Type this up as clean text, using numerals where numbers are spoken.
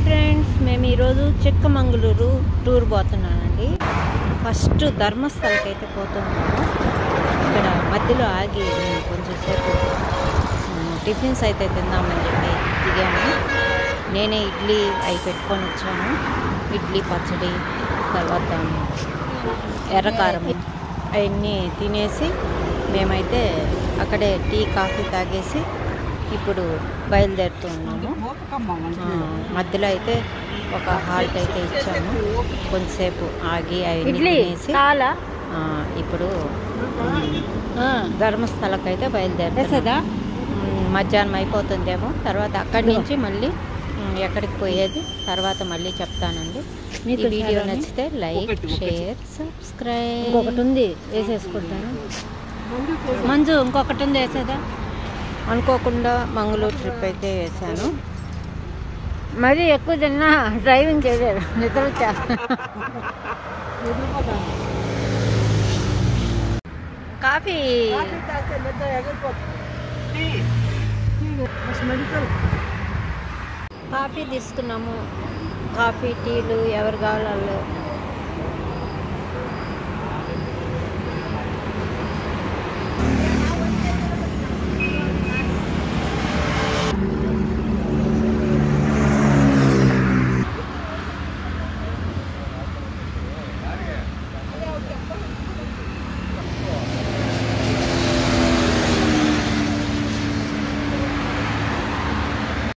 Friends, మేము ఈరోజు Chikkamagaluru tour పోతున్నానండి. First ధర్మస్థలకి అయితే పోతున్నాము. ఇక్కడ మధ్యలో ఆగి నేను కొంచెం సేపు టిఫిన్స్ అయితే తిందామని చెప్పి దిగాము. నేనే ఇడ్లీ అవి పెట్టుకొని వచ్చాను. ఇడ్లీ పచ్చడి, తర్వాత ఎర్రకారం అవన్నీ తినేసి మేమైతే అక్కడే టీ కాఫీ తాగేసి ఇప్పుడు బయలుదేరుతూ ఉన్నాము. మధ్యలో అయితే ఒక హాల్ట్ అయితే ఇచ్చాము. కొంతసేపు ఆగి అవన్నీ తినేసి ఇప్పుడు ధర్మస్థలకి అయితే బయలుదేరుతుందా. మధ్యాహ్నం అయిపోతుందేమో. తర్వాత అక్కడి నుంచి మళ్ళీ ఎక్కడికి పోయేది తర్వాత మళ్ళీ చెప్తానండి. మీకు వీడియో నచ్చితే లైక్, షేర్, సబ్స్క్రైబ్. ఇంకొకటి ఉంది వేసేసుకుంటాను. మంజు ఇంకొకటి ఉంది వేసేదా. అనుకోకుండా మంగళూరు ట్రిప్ అయితే వేసాను. మరీ ఎక్కువ తిన్నా డ్రైవింగ్ చేయలేదు, నిద్ర వచ్చేస్తా. కాఫీ కాఫీ తీసుకున్నాము. కాఫీ, టీలు ఎవరు కావాలో